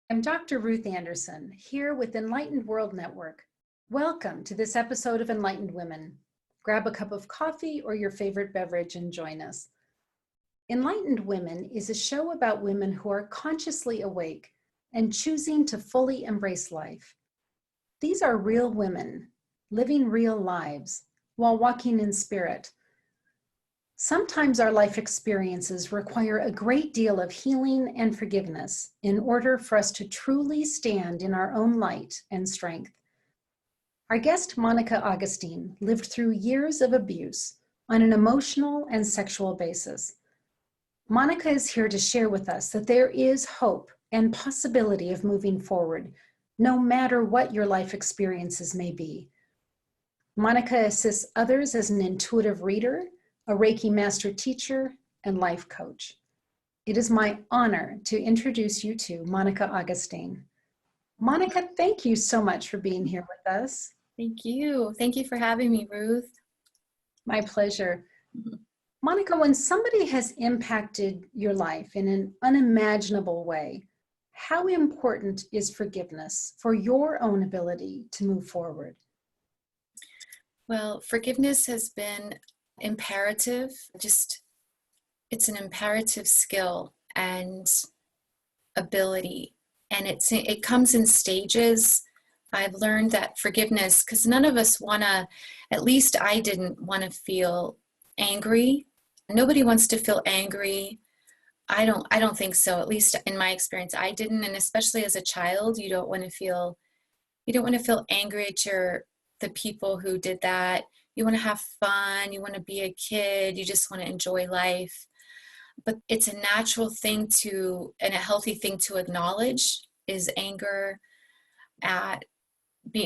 I'm Dr. Ruth Anderson, here with Enlightened World Network. Welcome to this episode of Enlightened Women. Grab a cup of coffee or your favorite beverage and join us. Enlightened Women is a show about women who are consciously awake and choosing to fully embrace life. These are real women, living real lives while walking in spirit. Sometimes our life experiences require a great deal of healing and forgiveness in order for us to truly stand in our own light and strength. Our guest, Monica Augustine, lived through years of abuse on an emotional and sexual basis. Monica is here to share with us that there is hope and possibility of moving forward, no matter what your life experiences may be. Monica assists others as an intuitive reader, a Reiki master teacher, and life coach. It is my honor to introduce you to Monica Augustine. Monica, thank you so much for being here with us. Thank you. Thank you for having me, Ruth. My pleasure. Monica, when somebody has impacted your life in an unimaginable way, how important is forgiveness for your own ability to move forward? Well, forgiveness has been imperative. It's an imperative skill and ability, and it comes in stages. I've learned that forgiveness, because none of us want to, at least I didn't want to feel angry. Nobody wants to feel angry. I don't think so. At least in my experience, I didn't. And especially as a child, you don't want to feel angry at the people who did that. You want to have fun. You want to be a kid. You just want to enjoy life. But it's a natural thing and a healthy thing to acknowledge is anger at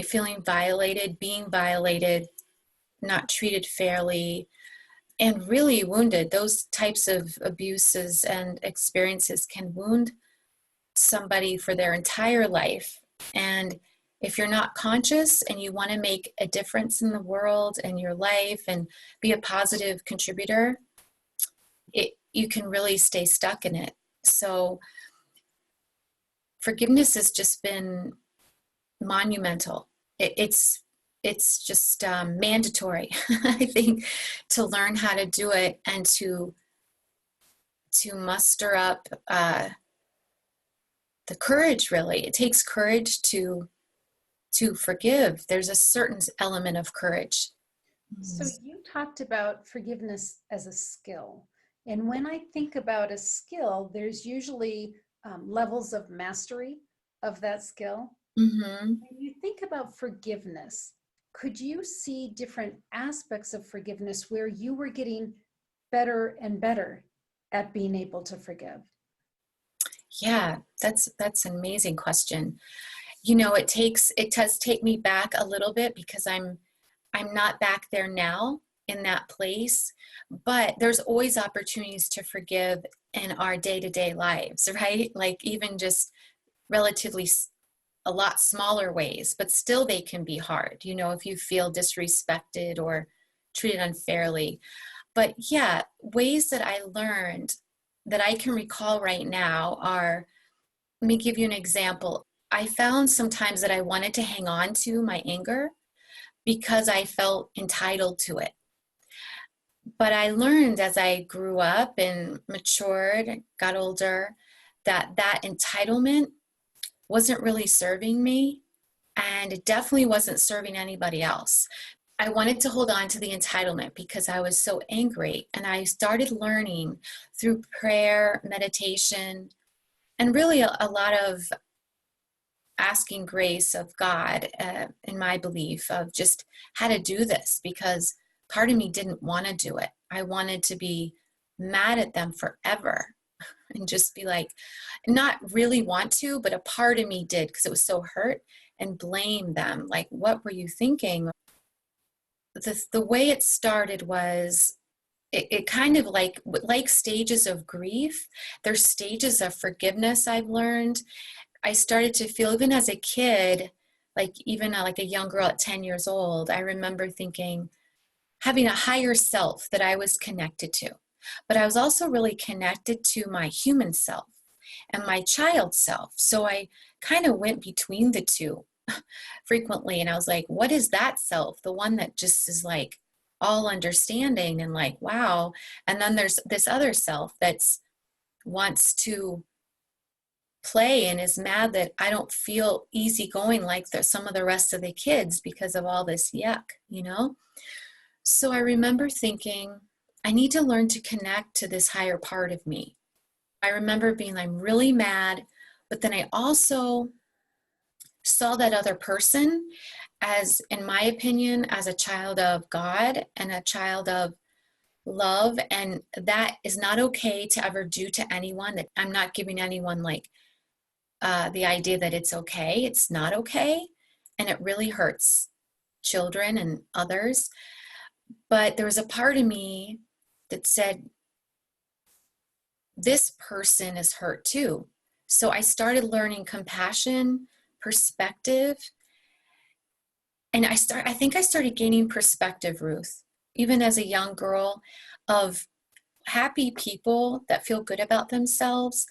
feeling violated, being violated, not treated fairly, and really wounded. Those types of abuses and experiences can wound somebody for their entire life. And if you're not conscious and you want to make a difference in the world and your life and be a positive contributor, you can really stay stuck in it. So forgiveness has just been monumental. It's just mandatory, I think, to learn how to do it and to muster up the courage. Really, it takes courage to forgive. There's a certain element of courage. So you talked about forgiveness as a skill. And when I think about a skill, there's usually levels of mastery of that skill. Mm-hmm. When you think about forgiveness, could you see different aspects of forgiveness where you were getting better and better at being able to forgive? Yeah, that's an amazing question. You know, it does take me back a little bit because I'm not back there now in that place, but there's always opportunities to forgive in our day-to-day lives, right? Like even just relatively a lot smaller ways, but still they can be hard, you know, if you feel disrespected or treated unfairly. But yeah, ways that I learned that I can recall right now are, let me give you an example. I found sometimes that I wanted to hang on to my anger because I felt entitled to it. But I learned as I grew up and matured, got older, that entitlement wasn't really serving me, and it definitely wasn't serving anybody else. I wanted to hold on to the entitlement because I was so angry, and I started learning through prayer, meditation, and really a lot of asking grace of God, in my belief of just how to do this, because part of me didn't want to do it. I wanted to be mad at them forever and just be like, not really want to, but a part of me did because it was so hurt, and blame them. Like, what were you thinking? The way it started was it kind of like stages of grief. There's stages of forgiveness I've learned. I started to feel, even as a kid, like even like a young girl at 10 years old, I remember thinking, having a higher self that I was connected to. But I was also really connected to my human self. and my child self. So I kind of went between the two frequently. And I was like, what is that self? The one that just is like all understanding and like, wow. And then there's this other self that's wants to play and is mad that I don't feel easygoing like some of the rest of the kids because of all this yuck, you know? So I remember thinking, I need to learn to connect to this higher part of me. I remember being, I'm really mad, but then I also saw that other person as, in my opinion, as a child of God and a child of love. And that is not okay to ever do to anyone. That I'm not giving anyone like the idea that it's okay. It's not okay. And it really hurts children and others. But there was a part of me that said, this person is hurt too. So I started learning compassion, perspective, and I think I started gaining perspective, Ruth, even as a young girl, of happy people that feel good about themselves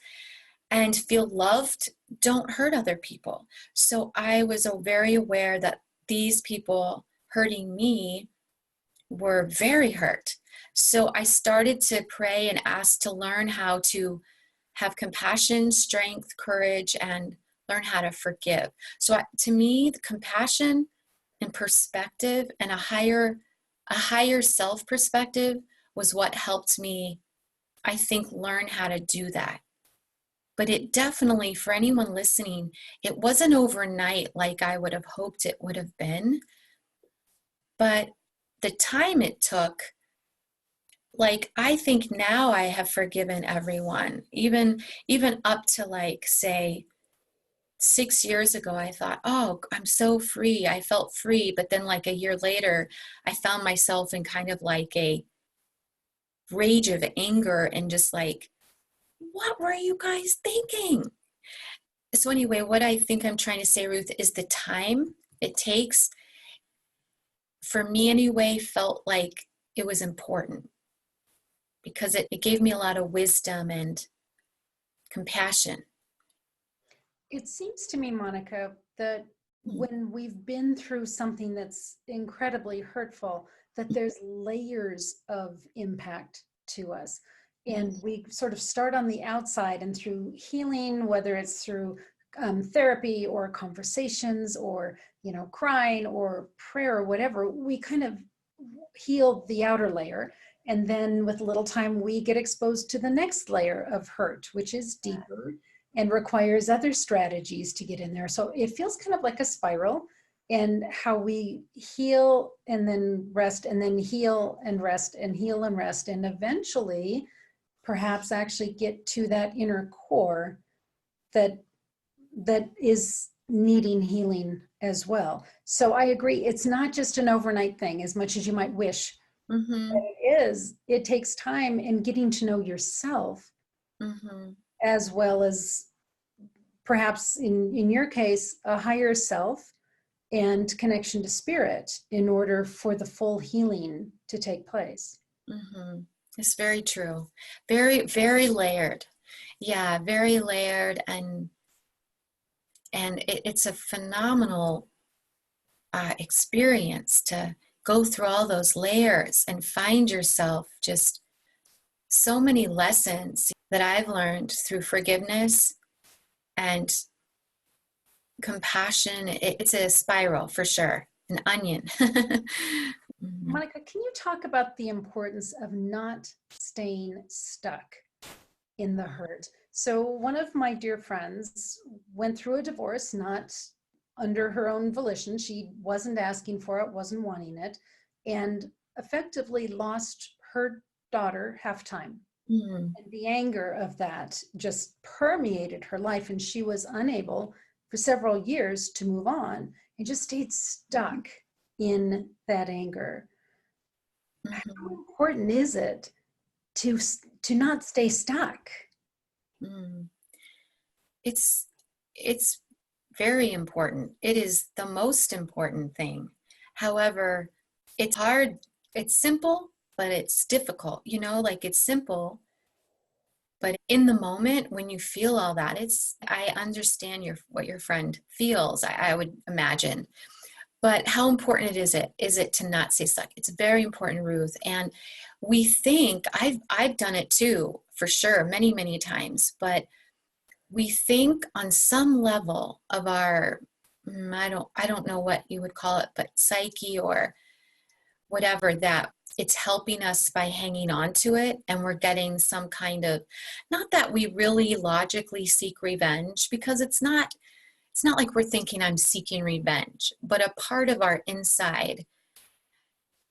and feel loved don't hurt other people. So I was very aware that these people hurting me were very hurt. So I started to pray and ask to learn how to have compassion, strength, courage, and learn how to forgive. So to me, the compassion and perspective and a higher self perspective was what helped me, I think, learn how to do that. But it definitely, for anyone listening, it wasn't overnight like I would have hoped it would have been. But the time it took, like, I think now I have forgiven everyone, even up to, like, say 6 years ago. I thought, oh, I'm so free. I felt free. But then like a year later, I found myself in kind of like a rage of anger and just like, what were you guys thinking? So anyway, what I think I'm trying to say, Ruth, is the time it takes, for me anyway, felt like it was important because it gave me a lot of wisdom and compassion. It seems to me, Monica, that when we've been through something that's incredibly hurtful, that there's layers of impact to us. And we sort of start on the outside, and through healing, whether it's through therapy or conversations or, you know, crying or prayer or whatever, we kind of heal the outer layer. And then with a little time, we get exposed to the next layer of hurt, which is deeper and requires other strategies to get in there. So it feels kind of like a spiral, and how we heal and then rest and then heal and rest and heal and rest. And eventually perhaps actually get to that inner core that is needing healing as well. So I agree. It's not just an overnight thing, as much as you might wish Mm-hmm. that it is. It takes time in getting to know yourself, Mm-hmm. as well as perhaps in your case, a higher self and connection to spirit, in order for the full healing to take place. Mm-hmm. It's very true. Very, very layered. Yeah, very layered, and it's a phenomenal experience to go through all those layers and find yourself. Just so many lessons that I've learned through forgiveness and compassion. It's a spiral for sure, an onion. Mhm. Monica, can you talk about the importance of not staying stuck in the hurt? So one of my dear friends went through a divorce, not under her own volition. She wasn't asking for it, wasn't wanting it, and effectively lost her daughter half-time. Mm, And the anger of that just permeated her life, and she was unable for several years to move on and just stayed stuck in that anger. How mhm, important is it to not stay stuck? mm. It's it's very important. It is the most important thing. However, it's hard. It's simple, but it's difficult. You know, like it's simple, But in the moment when you feel all that, I understand what your friend feels, I would imagine. But how important is it to not stay stuck? It's very important, Ruth. And we think, I've done it too, for sure, many, many times, but we think on some level of our, I don't know what you would call it, but psyche or whatever, that it's helping us by hanging on to it, and we're getting some kind of, not that we really logically seek revenge, because it's not like we're thinking I'm seeking revenge, but a part of our inside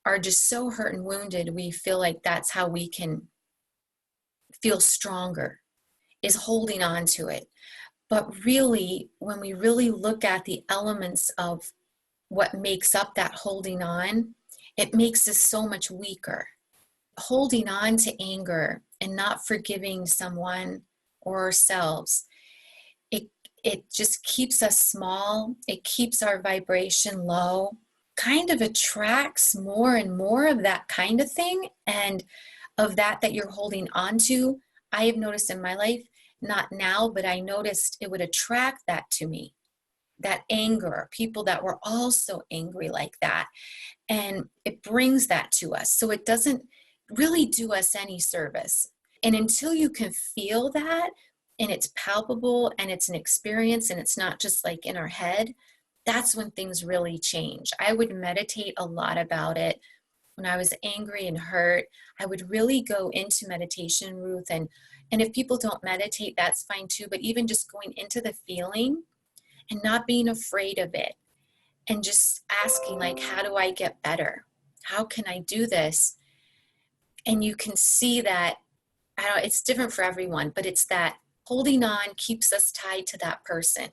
are just so hurt and wounded, we feel like that's how we can feel stronger, is holding on to it. But really, when we really look at the elements of what makes up that holding on, it makes us so much weaker. Holding on to anger and not forgiving someone or ourselves, it just keeps us small. It keeps our vibration low, kind of attracts more and more of that kind of thing, and of that you're holding on to. I have noticed in my life, not now, but I noticed it would attract that to me, that anger, people that were also angry like that. And it brings that to us. So it doesn't really do us any service. And until you can feel that, and it's palpable and it's an experience and it's not just like in our head, that's when things really change. I would meditate a lot about it. When I was angry and hurt, I would really go into meditation, Ruth. And if people don't meditate, that's fine too. But even just going into the feeling and not being afraid of it, and just asking, like, how do I get better? How can I do this? And you can see that, it's different for everyone, but it's that holding on keeps us tied to that person.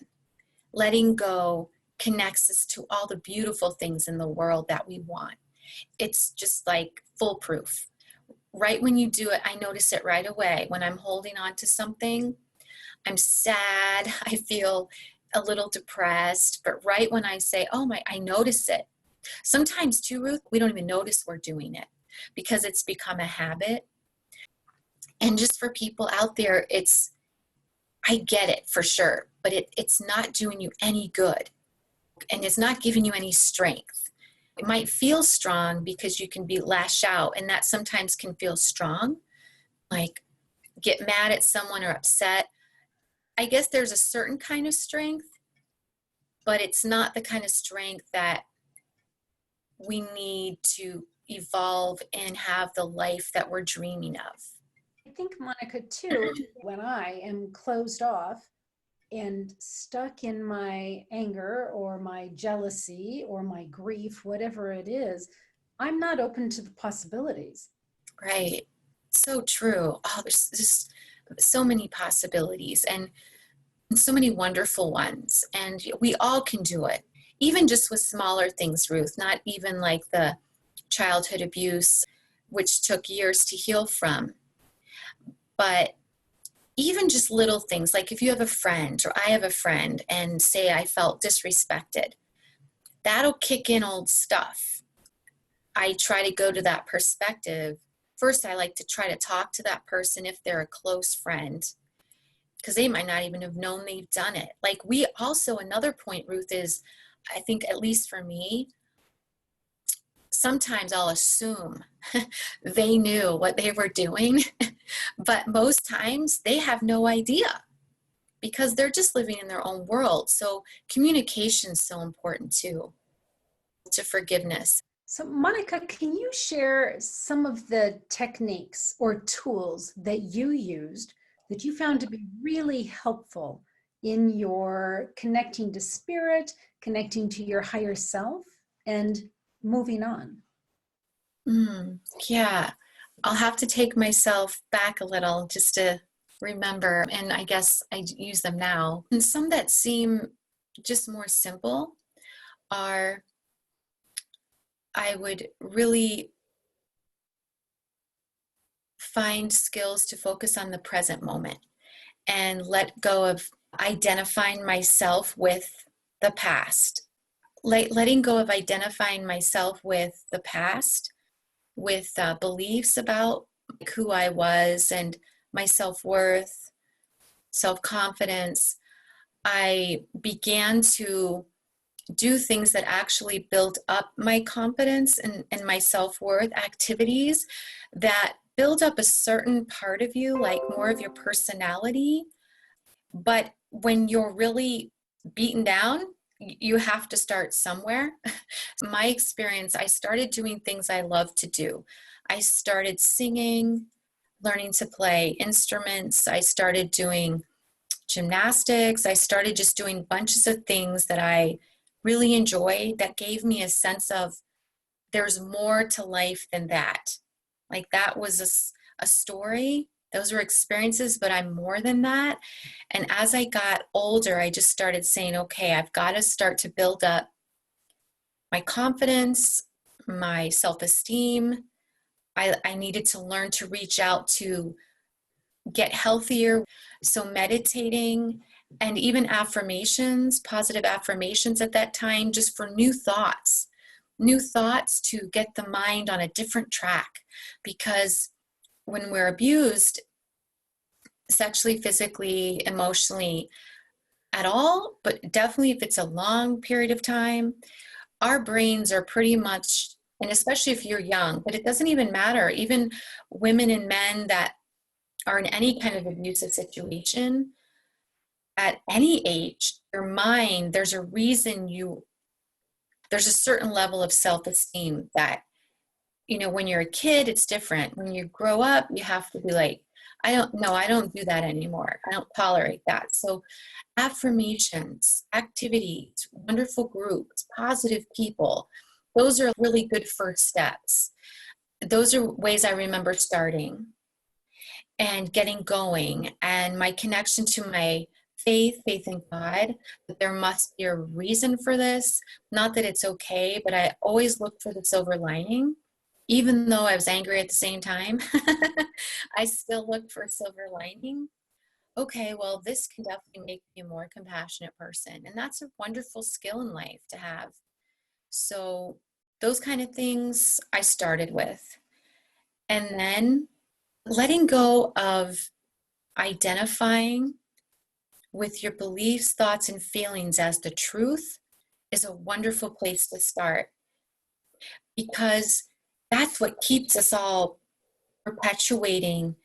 Letting go connects us to all the beautiful things in the world that we want. It's just like foolproof. Right when you do it, I notice it right away. When I'm holding on to something, I'm sad, I feel a little depressed, but right when I say, oh my, I notice it. Sometimes too, Ruth, we don't even notice we're doing it because it's become a habit. And just for people out there, I get it for sure, but it's not doing you any good, and it's not giving you any strength. It might feel strong because you can be lash out, and that sometimes can feel strong, like get mad at someone or upset. I guess there's a certain kind of strength, but it's not the kind of strength that we need to evolve and have the life that we're dreaming of. I think, Monica, too, when I am closed off and stuck in my anger or my jealousy or my grief, whatever it is, I'm not open to the possibilities. Right. So true. Oh, there's just so many possibilities and so many wonderful ones. And we all can do it, even just with smaller things, Ruth, not even like the childhood abuse, which took years to heal from. But even just little things, like if you have a friend or I have a friend and say I felt disrespected, that'll kick in old stuff. I try to go to that perspective. First, I like to try to talk to that person if they're a close friend, because they might not even have known they've done it. Like we also, another point, Ruth, is I think, at least for me, sometimes I'll assume they knew what they were doing, but most times they have no idea because they're just living in their own world. So communication is so important too, to forgiveness. So, Monica, can you share some of the techniques or tools that you used that you found to be really helpful in your connecting to spirit, connecting to your higher self, and moving on? Yeah, I'll have to take myself back a little just to remember, and I guess I use them now. And some that seem just more simple are, I would really find skills to focus on the present moment and let go of identifying myself with the past. Letting go of identifying myself with the past, with beliefs about who I was and my self-worth, self-confidence, I began to do things that actually build up my confidence and my self-worth, activities that build up a certain part of you, like more of your personality. But when you're really beaten down, you have to start somewhere. My experience, I started doing things I love to do. I started singing, learning to play instruments. I started doing gymnastics. I started just doing bunches of things that I really enjoyed that gave me a sense of there's more to life than that. Like that was a story. Those were experiences, but I'm more than that. And as I got older, I just started saying, okay, I've got to start to build up my confidence, my self-esteem. I needed to learn to reach out to get healthier. So meditating and even affirmations, positive affirmations at that time, just for new thoughts to get the mind on a different track. Because when we're abused, sexually, physically, emotionally, at all, but definitely if it's a long period of time, our brains are pretty much, and especially if you're young, but it doesn't even matter, even women and men that are in any kind of abusive situation at any age, your mind, there's a certain level of self-esteem that, when you're a kid, it's different. When you grow up, you have to be like, I don't do that anymore. I don't tolerate that. So affirmations, activities, wonderful groups, positive people, those are really good first steps. Those are ways I remember starting and getting going, and my connection to my faith in God, that there must be a reason for this. Not that it's okay, but I always look for the silver lining. Even though I was angry at the same time, I still looked for a silver lining. Okay, well, this can definitely make me a more compassionate person. And that's a wonderful skill in life to have. So those kind of things I started with. And then letting go of identifying with your beliefs, thoughts, and feelings as the truth is a wonderful place to start, because that's what keeps us all perpetuating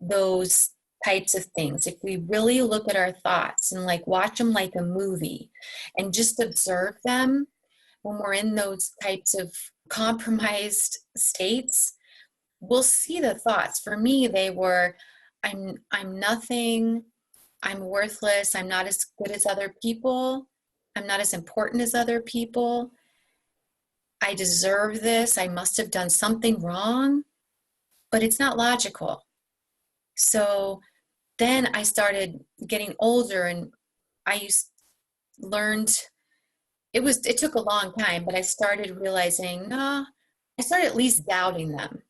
those types of things. If we really look at our thoughts and like watch them like a movie and just observe them when we're in those types of compromised states, we'll see the thoughts. For me, they were, I'm nothing, I'm worthless, I'm not as good as other people, I'm not as important as other people, I deserve this, I must have done something wrong, but it's not logical. So then I started getting older, and learned, it took a long time, but I started realizing, no, I started at least doubting them.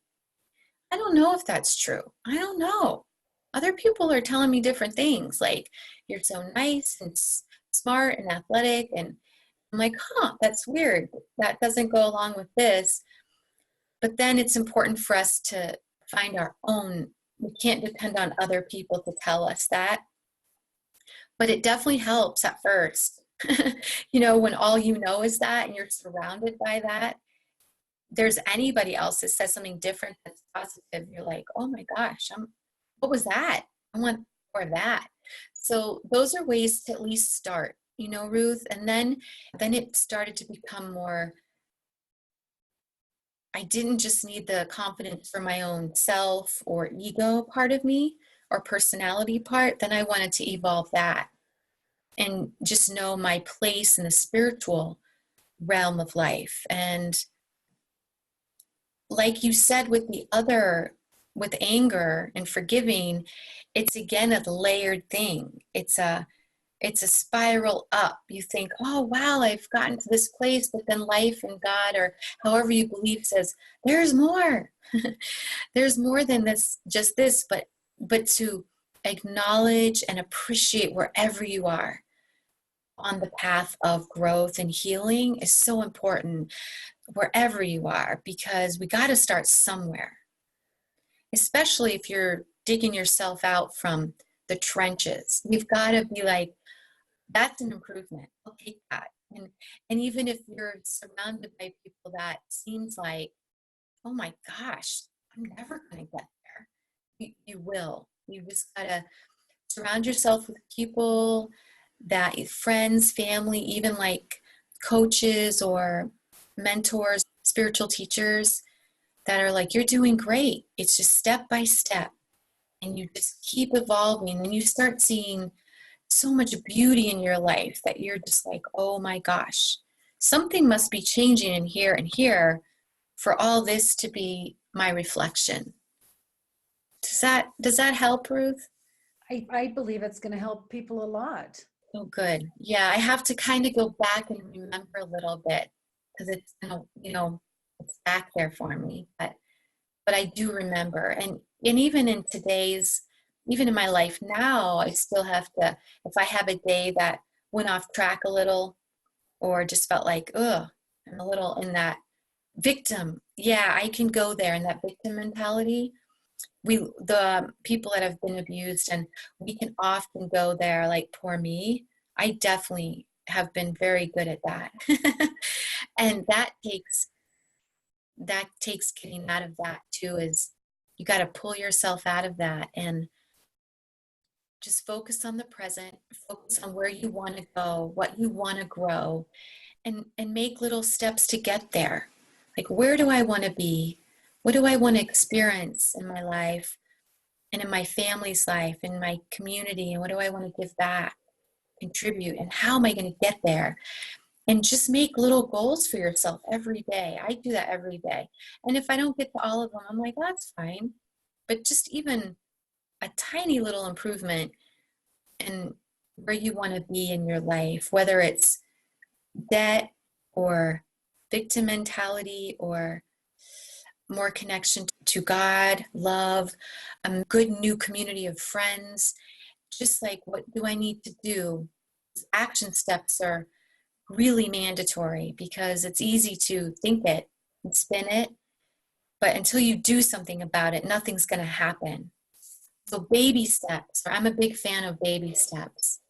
I don't know if that's true. I don't know. Other people are telling me different things, like, you're so nice and smart and athletic. And I'm like, that's weird. That doesn't go along with this. But then it's important for us to find our own. We can't depend on other people to tell us that. But it definitely helps at first. When all you know is that and you're surrounded by that, there's anybody else that says something different that's positive, you're like, oh my gosh, what was that? I want more of that. So those are ways to at least start, Ruth. And then it started to become more, I didn't just need the confidence for my own self or ego part of me or personality part. Then I wanted to evolve that and just know my place in the spiritual realm of life. And like you said, with anger and forgiving, it's again a layered thing. It's a spiral up. You think, oh wow, I've gotten to this place, but then life and God, or however you believe, says there's more. There's more than this, just this, but to acknowledge and appreciate wherever you are on the path of growth and healing is so important, wherever you are, because we got to start somewhere, especially if you're digging yourself out from the trenches. You've got to be like, that's an improvement. I'll take that. And even if you're surrounded by people that seems like, oh my gosh, I'm never going to get there. You will. You just got to surround yourself with people that friends, family, even like coaches or mentors, spiritual teachers that are like, you're doing great. It's just step by step. And you just keep evolving and you start seeing so much beauty in your life that you're just like, oh my gosh, something must be changing in here and here for all this to be my reflection. Does that help, Ruth? I believe it's going to help people a lot. Oh, good. Yeah, I have to kind of go back and remember a little bit because it's, it's back there for me. But I do remember, and even in even in my life now, I still have to. If I have a day that went off track a little, or just felt like, ugh, I'm a little in that victim. Yeah, I can go there in that victim mentality. The people that have been abused, and we can often go there like, poor me. I definitely have been very good at that. And that takes getting out of that too. Is you got to pull yourself out of that and just focus on the present, focus on where you want to go, what you want to grow, and make little steps to get there. Like, where do I want to be? What do I want to experience in my life and in my family's life, in my community? And what do I want to give back, contribute? And how am I going to get there? And just make little goals for yourself every day. I do that every day. And if I don't get to all of them, I'm like, oh, that's fine. But just even a tiny little improvement in where you want to be in your life, whether it's debt or victim mentality or more connection to God, love, a good new community of friends, just like, what do I need to do? Action steps are really mandatory because it's easy to think it and spin it, but until you do something about it, nothing's going to happen. So baby steps. I'm a big fan of baby steps.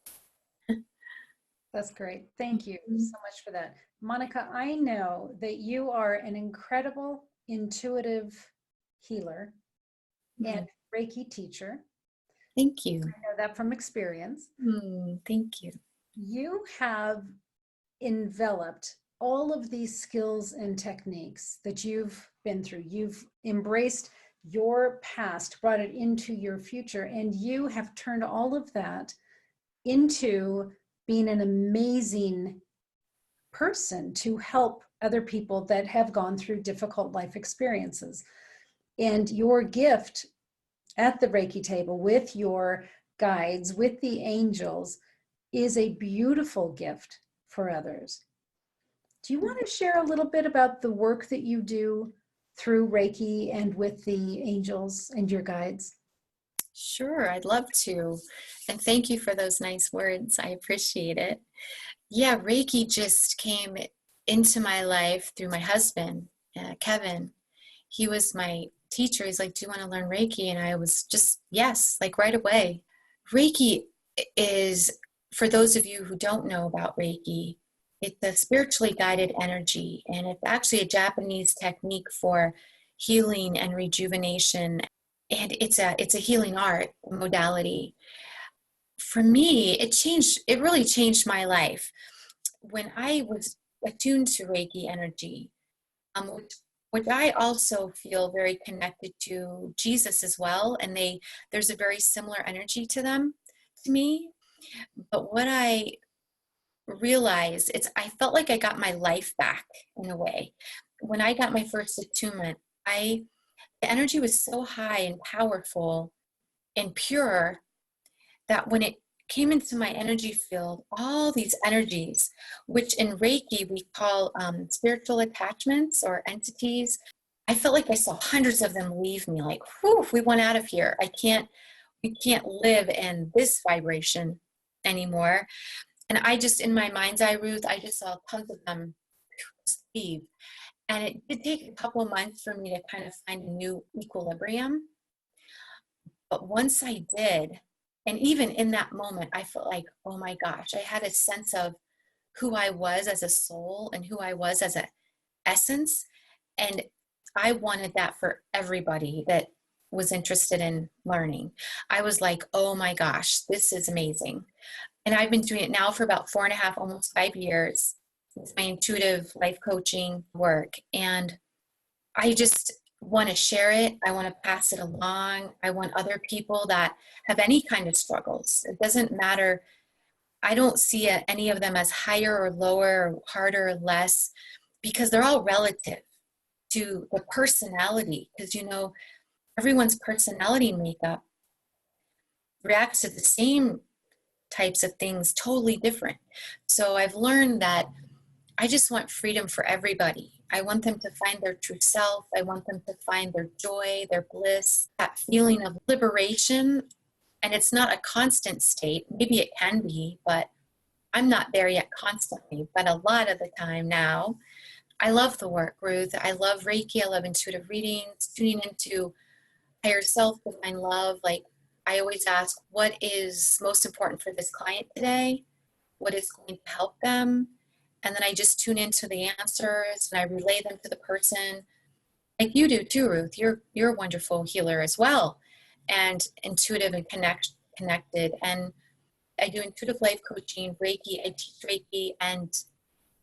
That's great. Thank you so much for that. Monica, I know that you are an incredible intuitive healer and Reiki teacher. Thank you. I know that from experience. Thank you. You have enveloped all of these skills and techniques that you've been through. You've embraced your past, brought it into your future, and you have turned all of that into being an amazing person to help other people that have gone through difficult life experiences. And your gift at the Reiki table with your guides, with the angels, is a beautiful gift for others. Do you want to share a little bit about the work that you do through Reiki and with the angels and your guides? Sure, I'd love to. And thank you for those nice words. I appreciate it. Yeah, Reiki just came into my life through my husband, Kevin. He was my teacher. He's like, do you want to learn Reiki? And I was just, yes, like right away. Reiki is, for those of you who don't know about Reiki, it's a spiritually guided energy, and it's actually a Japanese technique for healing and rejuvenation. And it's a healing art modality. For me, it really changed my life. When I was attuned to Reiki energy, which I also feel very connected to Jesus as well, and there's a very similar energy to them, to me. But what I realized, I felt like I got my life back in a way. When I got my first attunement, the energy was so high and powerful and pure that when it came into my energy field, all these energies, which in Reiki we call spiritual attachments or entities, I felt like I saw hundreds of them leave me, like, whew, we went out of here. We can't live in this vibration anymore. And in my mind's eye, Ruth, I just saw tons of them just leave. And it did take a couple of months for me to kind of find a new equilibrium. But once I did, and even in that moment, I felt like, oh my gosh, I had a sense of who I was as a soul and who I was as an essence. And I wanted that for everybody that was interested in learning. I was like, oh my gosh, this is amazing. And I've been doing it now for about 4.5, almost 5 years. It's my intuitive life coaching work. And I just want to share it. I want to pass it along. I want other people that have any kind of struggles. It doesn't matter. I don't see any of them as higher or lower or harder or less, because they're all relative to the personality. Because, everyone's personality makeup reacts to the same types of things totally different. So I've learned that I just want freedom for everybody. I want them to find their true self. I want them to find their joy, their bliss, that feeling of liberation. And it's not a constant state. Maybe it can be, but I'm not there yet constantly. But a lot of the time now, I love the work, Ruth. I love Reiki. I love intuitive readings, tuning into higher self, divine love. Like, I always ask, what is most important for this client today? What is going to help them? And then I just tune into the answers and I relay them to the person, like you do too, Ruth. You're a wonderful healer as well, and intuitive and connected. And I do intuitive life coaching, Reiki. I teach Reiki and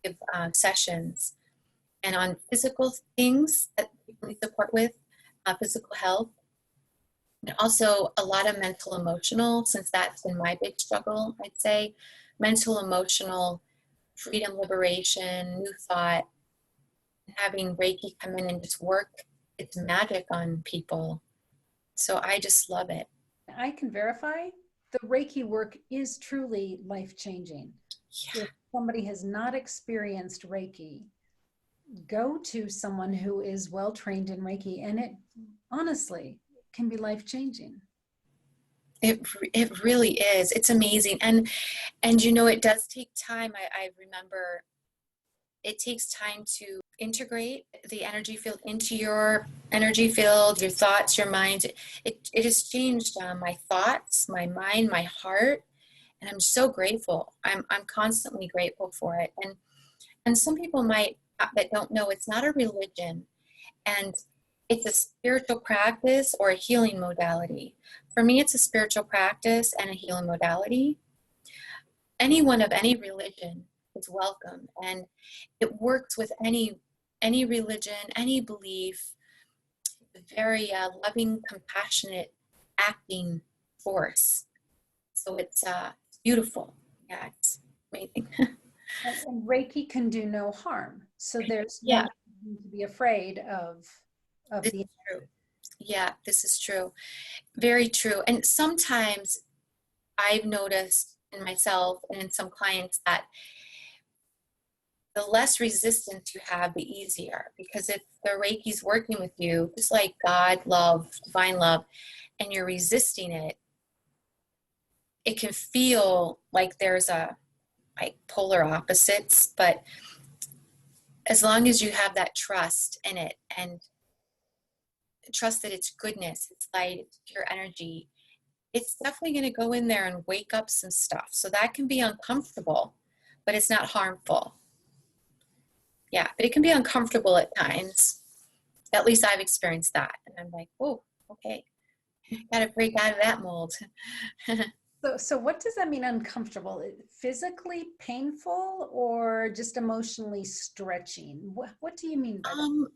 give sessions. And on physical things that people need support with, physical health, and also a lot of mental emotional, since that's been my big struggle, I'd say. Mental emotional freedom, liberation, new thought, having Reiki come in and just work its magic on people. So I just love it. I can verify the Reiki work is truly life-changing. Yeah. If somebody has not experienced Reiki, go to someone who is well-trained in Reiki, and it honestly can be life-changing. It really is. It's amazing. And it does take time. I remember it takes time to integrate the energy field into your energy field, your thoughts, your mind. It has changed my thoughts, my mind, my heart, and I'm so grateful. I'm constantly grateful for it. And some people might that don't know, it's not a religion, and it's a spiritual practice or a healing modality. For me, it's a spiritual practice and a healing modality. Anyone of any religion is welcome, and it works with any religion, any belief. Very loving, compassionate, acting force. So it's beautiful. Yeah, it's amazing. And Reiki can do no harm. So there's no Yeah, reason to be afraid of this the. is true. Yeah, this is true. Very true. And sometimes I've noticed in myself and in some clients that the less resistance you have, the easier. Because if the Reiki's working with you, just like God, love, divine love, and you're resisting it, it can feel like there's like polar opposites. But as long as you have that trust in it and trust that it's goodness, it's light, it's pure energy, it's definitely going to go in there and wake up some stuff. So that can be uncomfortable, but it's not harmful. Yeah, but it can be uncomfortable at times. At least I've experienced that. And I'm like, oh, okay, got to break out of that mold. So what does that mean, uncomfortable? Physically painful or just emotionally stretching? What do you mean by that?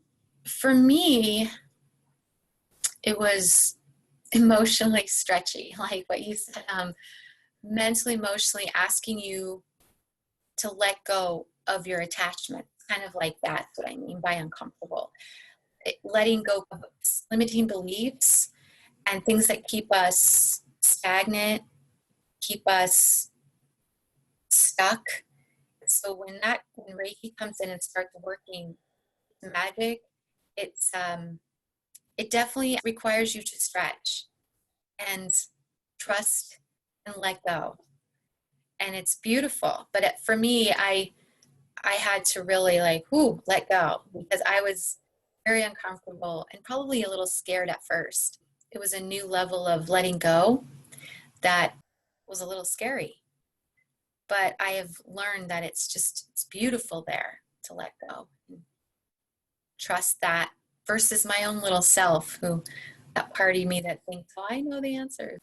For me, it was emotionally stretchy, like what you said, mentally, emotionally asking you to let go of your attachment. Kind of like that's what I mean by uncomfortable. Letting go of limiting beliefs and things that keep us stagnant, keep us stuck. So when Reiki comes in and starts working magic, it's it definitely requires you to stretch and trust and let go. And it's beautiful. But for me, I had to really let go, because I was very uncomfortable and probably a little scared at first. it was a new level of letting go that was a little scary. But I have learned that it's beautiful there to let go. Trust that versus my own little self, who that part of me that thinks, oh, I know the answers.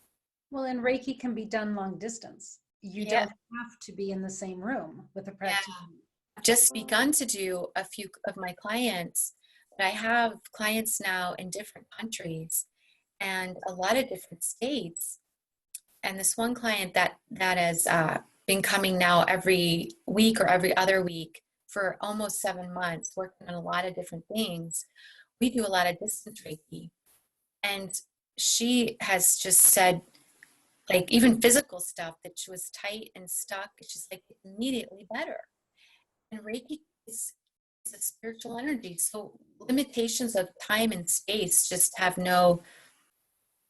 Well, and Reiki can be done long distance. You Yeah. don't have to be in the same room with a Yeah. practitioner. I've just begun to do a few of my clients, but I have clients now in different countries and a lot of different states. And this one client that has been coming now every week or every other week for almost 7 months, working on a lot of different things. We do a lot of distance Reiki. And she has just said, like, even physical stuff that she was tight and stuck, it's just like immediately better. And Reiki is a spiritual energy. So limitations of time and space just have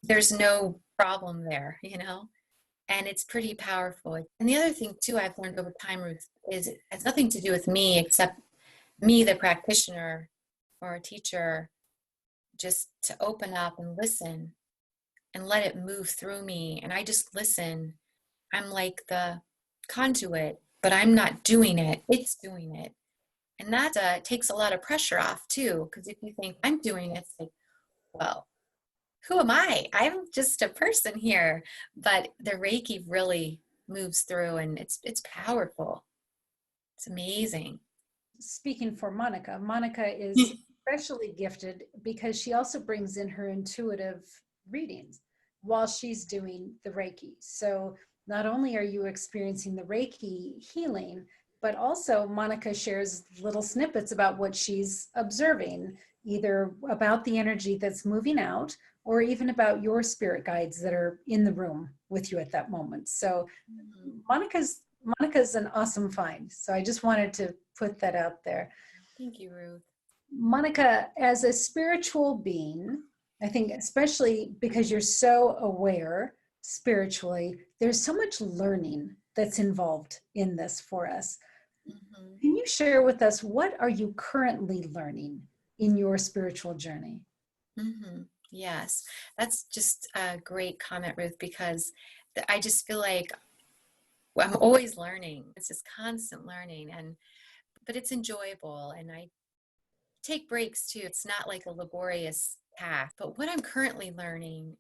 there's no problem there, you know? And it's pretty powerful. And the other thing too I've learned over time, Ruth, is it has nothing to do with me except me, the practitioner or a teacher, just to open up and listen and let it move through me. And I just listen. I'm like the conduit, but I'm not doing it. It's doing it. And that takes a lot of pressure off too. Because if you think I'm doing it, it's like, well, who am I? I'm just a person here. But the Reiki really moves through, and it's powerful. It's amazing. Speaking for Monica, Monica is especially gifted because she also brings in her intuitive readings while she's doing the Reiki. So not only are you experiencing the Reiki healing, but also Monica shares little snippets about what she's observing, either about the energy that's moving out or even about your spirit guides that are in the room with you at that moment. So Monica's an awesome find. So I just wanted to put that out there. Thank you, Ruth. Monica, as a spiritual being, I think especially because you're so aware spiritually, there's so much learning that's involved in this for us. Mm-hmm. Can you share with us, what are you currently learning in your spiritual journey? Mm-hmm. Yes, that's just a great comment, Ruth, because I just feel like I'm always learning. It's just constant learning, but it's enjoyable, and I take breaks too. It's not like a laborious task. But what I'm currently learning,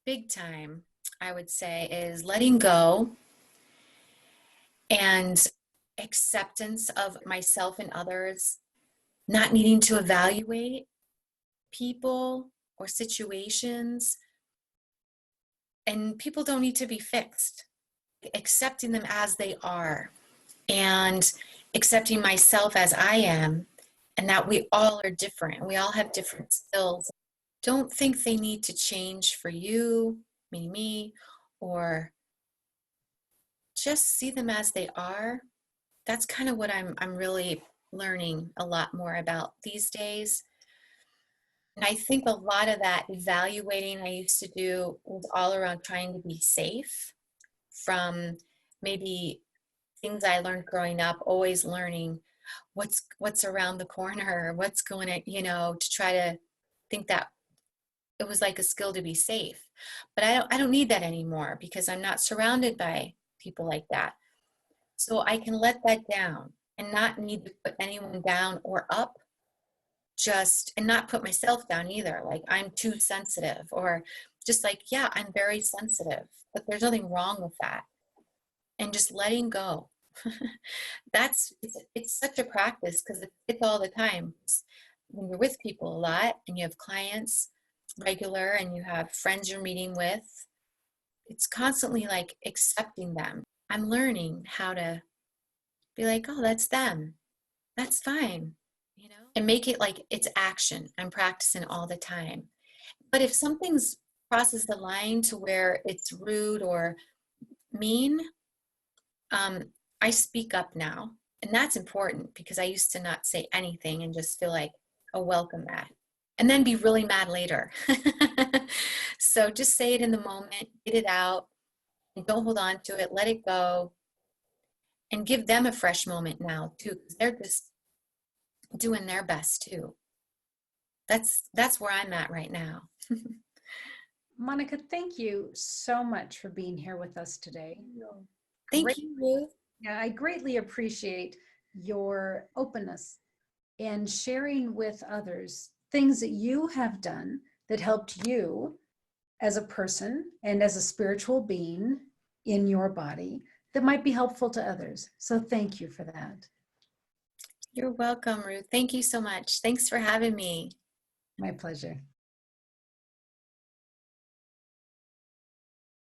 big time, I would say, is letting go and acceptance of myself and others, not needing to evaluate people or situations. And people don't need to be fixed. Accepting them as they are and accepting myself as I am, and that we all are different. We all have different skills. Don't think they need to change for you, me, or just see them as they are. That's kind of what I'm really learning a lot more about these days. And I think a lot of that evaluating I used to do was all around trying to be safe from maybe things I learned growing up, always learning what's around the corner, what's going to try to think that it was like a skill to be safe. But I don't need that anymore because I'm not surrounded by people like that. So I can let that down and not need to put anyone down or up, and not put myself down either. Like I'm too sensitive, or just like, yeah, I'm very sensitive, but there's nothing wrong with that. And just letting go. It's such a practice because it's all the time. When you're with people a lot and you have clients regular and you have friends you're meeting with, it's constantly like accepting them. I'm learning how to be like, oh, that's them. That's fine, and make it like it's action. I'm practicing all the time. But if something's crosses the line to where it's rude or mean, I speak up now. And that's important because I used to not say anything and just feel like, oh, welcome that. And then be really mad later. So just say it in the moment, get it out, and don't hold on to it, let it go, and give them a fresh moment now too, because they're just doing their best too. That's where I'm at right now. Monica, thank you so much for being here with us today. Thank Great. you, Ruth. Yeah, I greatly appreciate your openness and sharing with others things that you have done that helped you as a person and as a spiritual being in your body that might be helpful to others. So thank you for that. You're welcome, Ruth. Thank you so much. Thanks for having me. My pleasure.